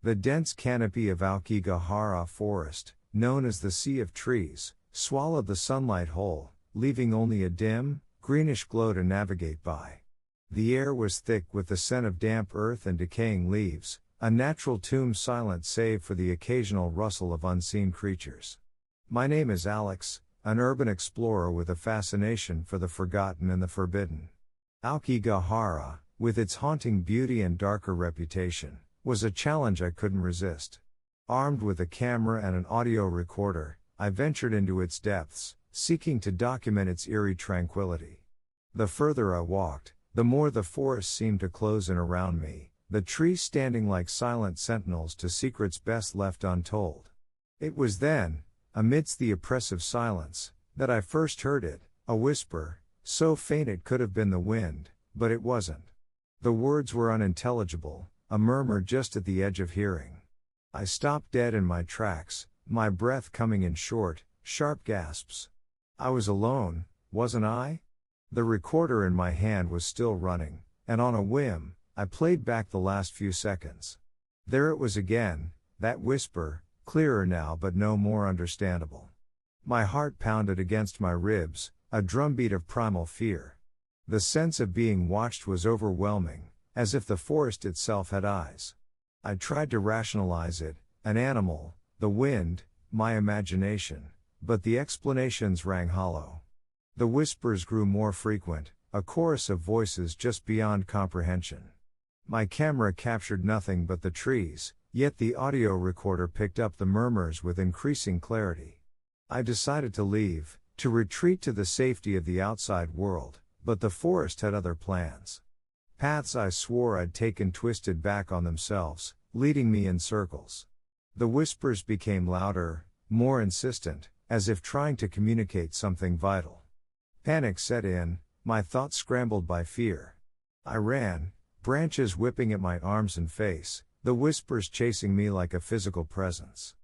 The dense canopy of Aokigahara forest, known as the Sea of Trees, swallowed the sunlight whole, leaving only a dim, greenish glow to navigate by. The air was thick with the scent of damp earth and decaying leaves, a natural tomb silent save for the occasional rustle of unseen creatures. My name is Alex, an urban explorer with a fascination for the forgotten and the forbidden. Aokigahara, with its haunting beauty and darker reputation, was a challenge I couldn't resist. Armed with a camera and an audio recorder, I ventured into its depths, seeking to document its eerie tranquility. The further I walked, the more the forest seemed to close in around me, the trees standing like silent sentinels to secrets best left untold. It was then, amidst the oppressive silence, that I first heard it, a whisper, so faint it could have been the wind, but it wasn't. The words were unintelligible, a murmur just at the edge of hearing. I stopped dead in my tracks, my breath coming in short, sharp gasps. I was alone, wasn't I? The recorder in my hand was still running, and on a whim, I played back the last few seconds. There it was again, that whisper, clearer now but no more understandable. My heart pounded against my ribs, a drumbeat of primal fear. The sense of being watched was overwhelming, as if the forest itself had eyes. I tried to rationalize it, an animal, the wind, my imagination, but the explanations rang hollow. The whispers grew more frequent, a chorus of voices just beyond comprehension. My camera captured nothing but the trees, yet the audio recorder picked up the murmurs with increasing clarity. I decided to leave, to retreat to the safety of the outside world, but the forest had other plans. Paths I swore I'd taken twisted back on themselves, leading me in circles. The whispers became louder, more insistent, as if trying to communicate something vital. Panic set in, my thoughts scrambled by fear. I ran, branches whipping at my arms and face, the whispers chasing me like a physical presence.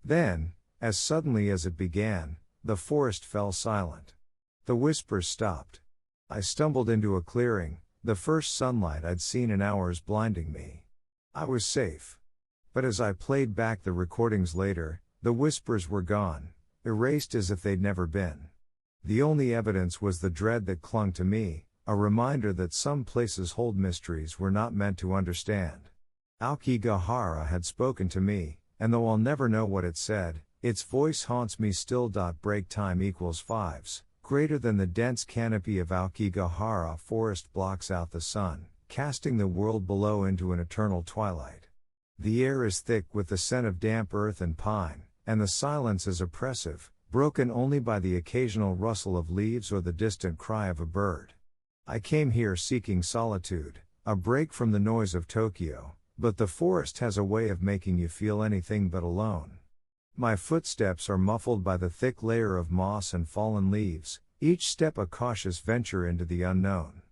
Then, as suddenly as it began, the forest fell silent. The whispers stopped. I stumbled into a clearing, the first sunlight I'd seen in hours blinding me. I was safe. But as I played back the recordings later, the whispers were gone, erased as if they'd never been. The only evidence was the dread that clung to me, a reminder that some places hold mysteries we're not meant to understand. Aokigahara had spoken to me, and though I'll never know what it said, its voice haunts me still. Break time equals 5s, greater than the dense canopy of Aokigahara forest blocks out the sun, casting the world below into an eternal twilight. The air is thick with the scent of damp earth and pine, and the silence is oppressive, broken only by the occasional rustle of leaves or the distant cry of a bird. I came here seeking solitude, a break from the noise of Tokyo, but the forest has a way of making you feel anything but alone. My footsteps are muffled by the thick layer of moss and fallen leaves, each step a cautious venture into the unknown.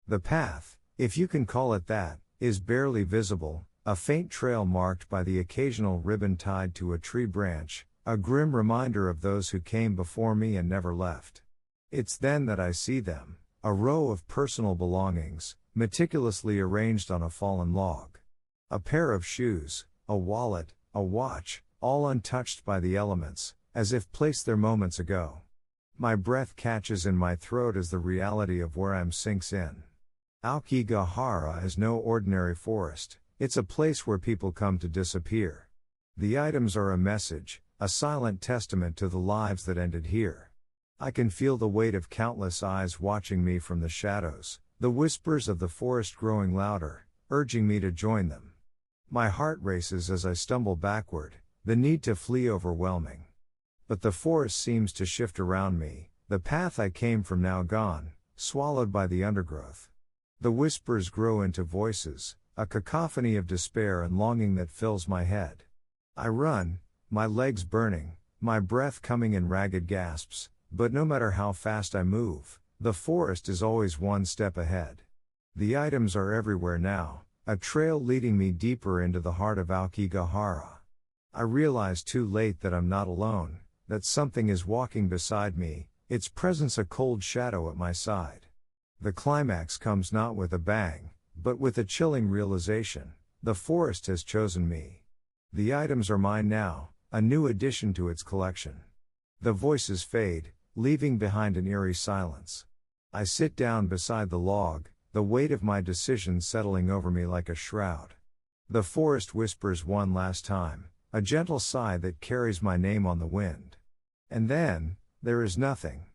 The path, if you can call it that, is barely visible, a faint trail marked by the occasional ribbon tied to a tree branch, a grim reminder of those who came before me and never left. It's then that I see them, a row of personal belongings, meticulously arranged on a fallen log. A pair of shoes, a wallet, a watch, all untouched by the elements, as if placed there moments ago. My breath catches in my throat as the reality of where I'm sinks in. Aokigahara is no ordinary forest, it's a place where people come to disappear. The items are a message, a silent testament to the lives that ended here. I can feel the weight of countless eyes watching me from the shadows, the whispers of the forest growing louder, urging me to join them. My heart races as I stumble backward, the need to flee overwhelming. But the forest seems to shift around me, the path I came from now gone, swallowed by the undergrowth. The whispers grow into voices, a cacophony of despair and longing that fills my head. I run, my legs burning, my breath coming in ragged gasps, but no matter how fast I move, the forest is always one step ahead. The items are everywhere now, a trail leading me deeper into the heart of Aokigahara. I realize too late that I'm not alone, that something is walking beside me, its presence a cold shadow at my side. The climax comes not with a bang, but with a chilling realization: the forest has chosen me. The items are mine now, a new addition to its collection. The voices fade, leaving behind an eerie silence. I sit down beside the log, the weight of my decision settling over me like a shroud. The forest whispers one last time, a gentle sigh that carries my name on the wind. And then, there is nothing.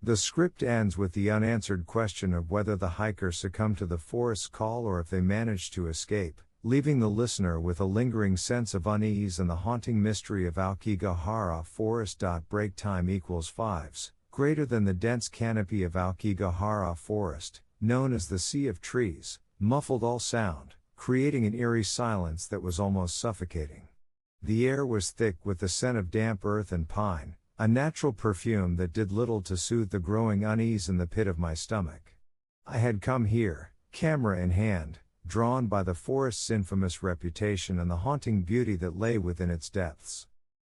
The script ends with the unanswered question of whether the hiker succumbed to the forest's call or if they managed to escape, leaving the listener with a lingering sense of unease and the haunting mystery of Aokigahara forest. Break time equals 5s, greater than the dense canopy of Aokigahara forest, known as the Sea of Trees, muffled all sound, creating an eerie silence that was almost suffocating. The air was thick with the scent of damp earth and pine, a natural perfume that did little to soothe the growing unease in the pit of my stomach. I had come here, camera in hand, drawn by the forest's infamous reputation and the haunting beauty that lay within its depths.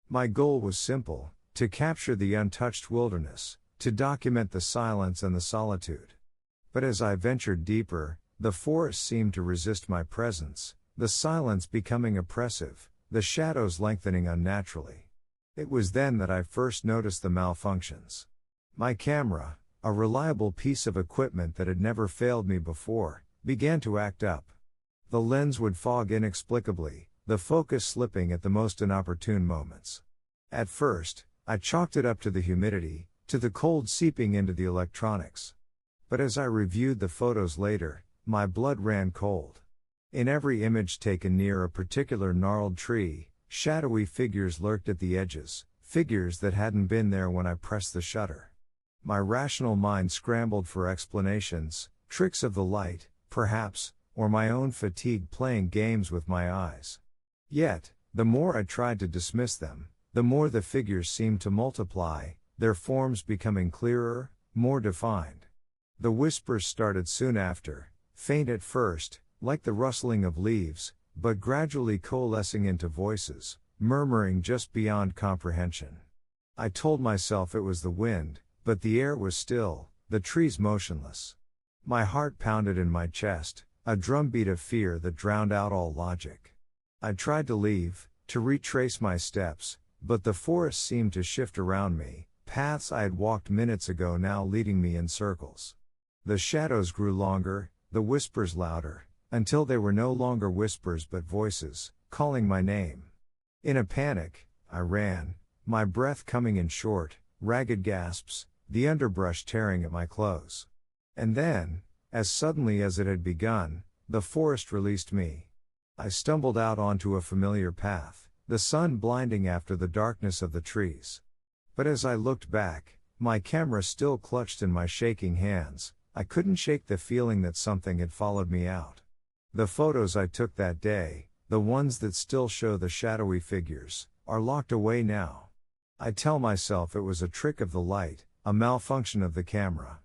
My goal was simple: to capture the untouched wilderness, to document the silence and the solitude. But as I ventured deeper, the forest seemed to resist my presence, the silence becoming oppressive, the shadows lengthening unnaturally. It was then that I first noticed the malfunctions. My camera, a reliable piece of equipment that had never failed me before, began to act up. The lens would fog inexplicably, the focus slipping at the most inopportune moments. At first, I chalked it up to the humidity, to the cold seeping into the electronics. But as I reviewed the photos later, my blood ran cold. In every image taken near a particular gnarled tree, shadowy figures lurked at the edges, figures that hadn't been there when I pressed the shutter. My rational mind scrambled for explanations, tricks of the light, perhaps, or my own fatigue playing games with my eyes. Yet, the more I tried to dismiss them, the more the figures seemed to multiply, their forms becoming clearer, more defined. The whispers started soon after, faint at first, like the rustling of leaves, but gradually coalescing into voices, murmuring just beyond comprehension. I told myself it was the wind, but the air was still, the trees motionless. My heart pounded in my chest, a drumbeat of fear that drowned out all logic. I tried to leave, to retrace my steps, but the forest seemed to shift around me, paths I had walked minutes ago now leading me in circles. The shadows grew longer, the whispers louder, until they were no longer whispers but voices, calling my name. In a panic, I ran, my breath coming in short, ragged gasps, the underbrush tearing at my clothes. And then, as suddenly as it had begun, the forest released me. I stumbled out onto a familiar path, the sun blinding after the darkness of the trees. But as I looked back, my camera still clutched in my shaking hands, I couldn't shake the feeling that something had followed me out. The photos I took that day, the ones that still show the shadowy figures, are locked away now. I tell myself it was a trick of the light, a malfunction of the camera.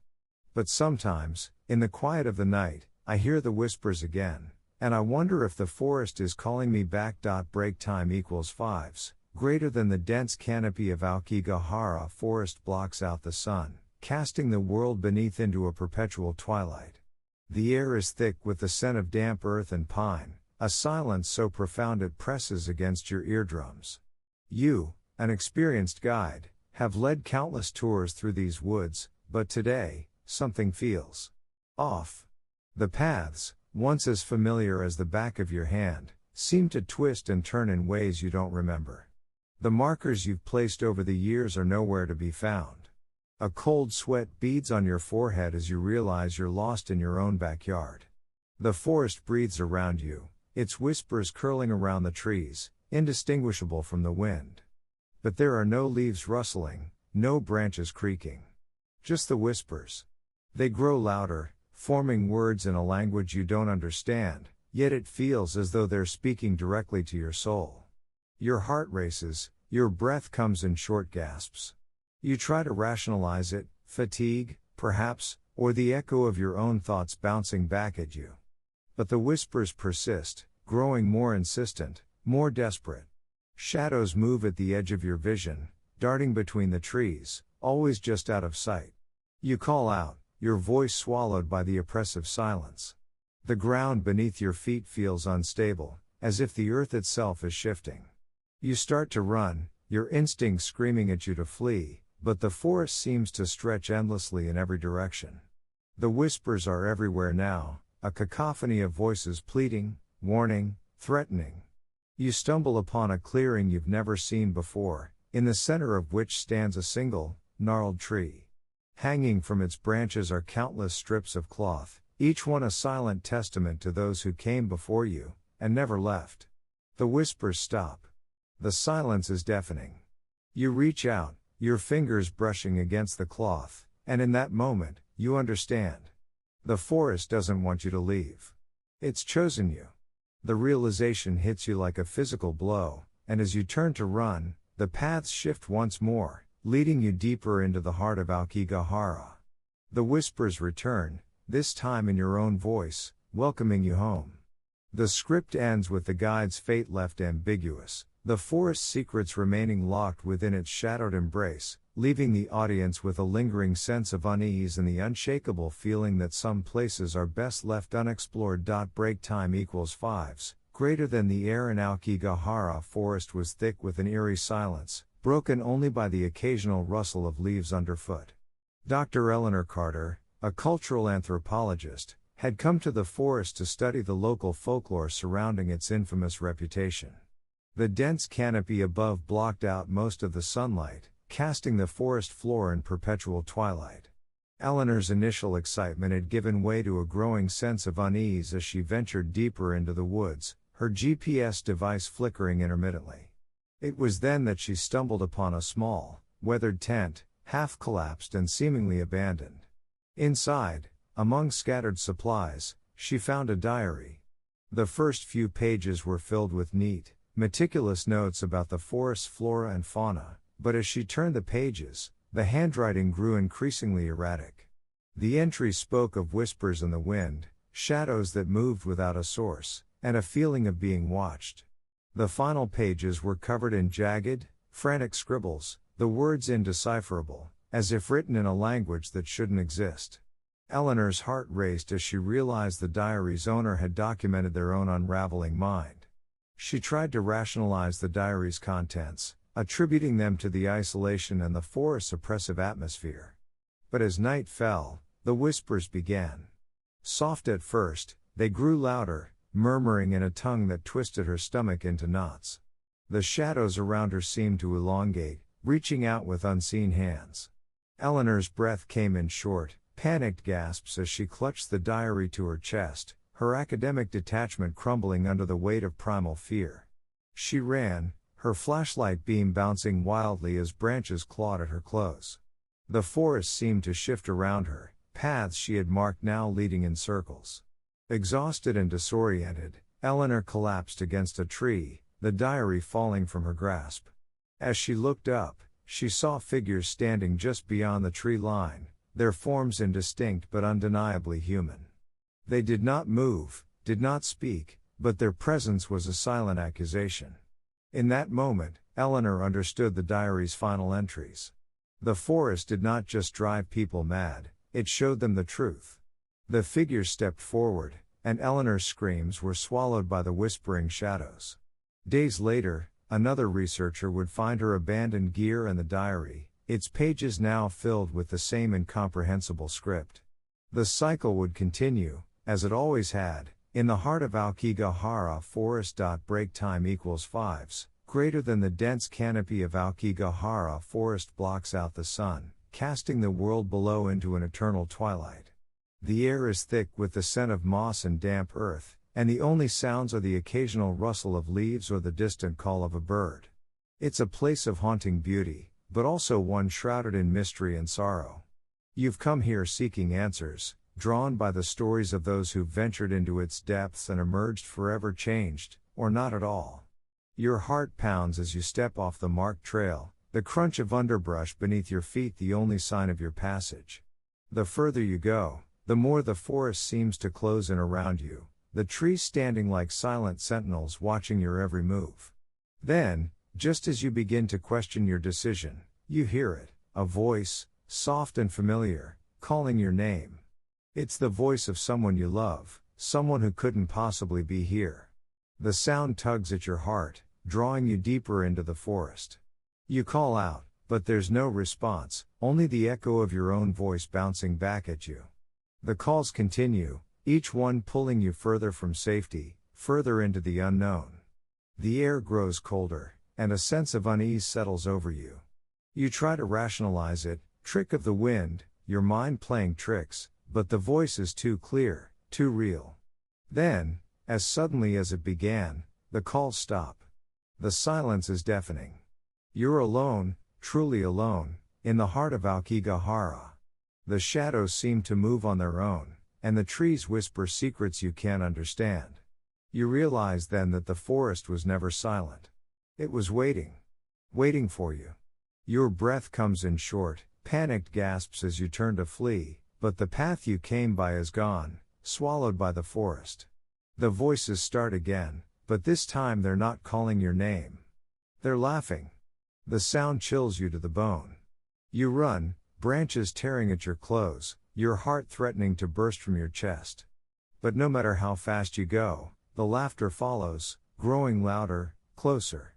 But sometimes, in the quiet of the night, I hear the whispers again, and I wonder if the forest is calling me back. Break time equals 5s, greater than the dense canopy of Aokigahara forest blocks out the sun, casting the world beneath into a perpetual twilight. The air is thick with the scent of damp earth and pine, a silence so profound it presses against your eardrums. You, an experienced guide, have led countless tours through these woods, but today, something feels off. The paths, once as familiar as the back of your hand, seem to twist and turn in ways you don't remember. The markers you've placed over the years are nowhere to be found. A cold sweat beads on your forehead as you realize you're lost in your own backyard. The forest breathes around you, its whispers curling around the trees, indistinguishable from the wind. But there are no leaves rustling, no branches creaking. Just the whispers. They grow louder, forming words in a language you don't understand, yet it feels as though they're speaking directly to your soul. Your heart races, your breath comes in short gasps. You try to rationalize it, fatigue, perhaps, or the echo of your own thoughts bouncing back at you. But the whispers persist, growing more insistent, more desperate. Shadows move at the edge of your vision, darting between the trees, always just out of sight. You call out, your voice swallowed by the oppressive silence. The ground beneath your feet feels unstable, as if the earth itself is shifting. You start to run, your instinct screaming at you to flee, but the forest seems to stretch endlessly in every direction. The whispers are everywhere now, a cacophony of voices pleading, warning, threatening. You stumble upon a clearing you've never seen before, in the center of which stands a single, gnarled tree. Hanging from its branches are countless strips of cloth, each one a silent testament to those who came before you, and never left. The whispers stop. The silence is deafening. You reach out, your fingers brushing against the cloth, and in that moment, you understand. The forest doesn't want you to leave. It's chosen you. The realization hits you like a physical blow, and as you turn to run, the paths shift once more, leading you deeper into the heart of Aokigahara. The whispers return, this time in your own voice, welcoming you home. The script ends with the guide's fate left ambiguous, the forest's secrets remaining locked within its shadowed embrace, leaving the audience with a lingering sense of unease and the unshakable feeling that some places are best left unexplored. Break time equals fives. Greater than the air in Aokigahara forest was thick with an eerie silence, broken only by the occasional rustle of leaves underfoot. Dr. Eleanor Carter, a cultural anthropologist, had come to the forest to study the local folklore surrounding its infamous reputation. The dense canopy above blocked out most of the sunlight, casting the forest floor in perpetual twilight. Eleanor's initial excitement had given way to a growing sense of unease as she ventured deeper into the woods, her GPS device flickering intermittently. It was then that she stumbled upon a small, weathered tent, half collapsed and seemingly abandoned. Inside, among scattered supplies, she found a diary. The first few pages were filled with neat, meticulous notes about the forest's flora and fauna, but as she turned the pages, the handwriting grew increasingly erratic. The entries spoke of whispers in the wind, shadows that moved without a source, and a feeling of being watched. The final pages were covered in jagged, frantic scribbles, the words indecipherable, as if written in a language that shouldn't exist. Eleanor's heart raced as she realized the diary's owner had documented their own unraveling mind. She tried to rationalize the diary's contents, attributing them to the isolation and the forest's oppressive atmosphere. But as night fell, the whispers began. Soft at first, they grew louder, murmuring in a tongue that twisted her stomach into knots. The shadows around her seemed to elongate, reaching out with unseen hands. Eleanor's breath came in short, panicked gasps as she clutched the diary to her chest, her academic detachment crumbling under the weight of primal fear. She ran, her flashlight beam bouncing wildly as branches clawed at her clothes. The forest seemed to shift around her, paths she had marked now leading in circles. Exhausted and disoriented, Eleanor collapsed against a tree, the diary falling from her grasp. As she looked up, she saw figures standing just beyond the tree line, their forms indistinct but undeniably human. They did not move, did not speak, but their presence was a silent accusation. In that moment, Eleanor understood the diary's final entries. The forest did not just drive people mad, it showed them the truth. The figures stepped forward, and Eleanor's screams were swallowed by the whispering shadows. Days later, another researcher would find her abandoned gear and the diary, its pages now filled with the same incomprehensible script. The cycle would continue, as it always had, in the heart of Aokigahara forest. Break time equals fives. Greater than the dense canopy of Aokigahara forest blocks out the sun, casting the world below into an eternal twilight. The air is thick with the scent of moss and damp earth, and the only sounds are the occasional rustle of leaves or the distant call of a bird. It's a place of haunting beauty, but also one shrouded in mystery and sorrow. You've come here seeking answers, drawn by the stories of those who ventured into its depths and emerged forever changed, or not at all. Your heart pounds as you step off the marked trail, the crunch of underbrush beneath your feet the only sign of your passage. The further you go, the more the forest seems to close in around you, the trees standing like silent sentinels watching your every move. Then, just as you begin to question your decision, you hear it, a voice, soft and familiar, calling your name. It's the voice of someone you love, someone who couldn't possibly be here. The sound tugs at your heart, drawing you deeper into the forest. You call out, but there's no response, only the echo of your own voice bouncing back at you. The calls continue, each one pulling you further from safety, further into the unknown. The air grows colder, and a sense of unease settles over you. You try to rationalize it, trick of the wind, your mind playing tricks, but the voice is too clear, too real. Then, as suddenly as it began, the calls stop. The silence is deafening. You're alone, truly alone, in the heart of Aokigahara. The shadows seem to move on their own, and the trees whisper secrets you can't understand. You realize then that the forest was never silent. It was waiting. Waiting for you. Your breath comes in short, panicked gasps as you turn to flee, but the path you came by is gone, swallowed by the forest. The voices start again, but this time they're not calling your name. They're laughing. The sound chills you to the bone. You run, branches tearing at your clothes, your heart threatening to burst from your chest. But no matter how fast you go, the laughter follows, growing louder, closer.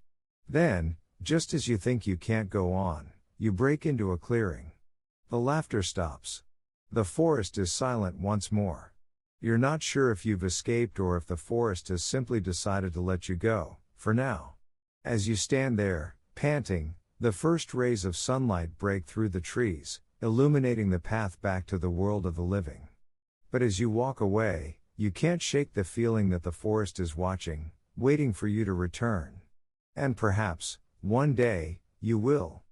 Then, just as you think you can't go on, you break into a clearing. The laughter stops. The forest is silent once more. You're not sure if you've escaped or if the forest has simply decided to let you go, for now. As you stand there, panting, the first rays of sunlight break through the trees, illuminating the path back to the world of the living. But as you walk away, you can't shake the feeling that the forest is watching, waiting for you to return. And perhaps, one day, you will.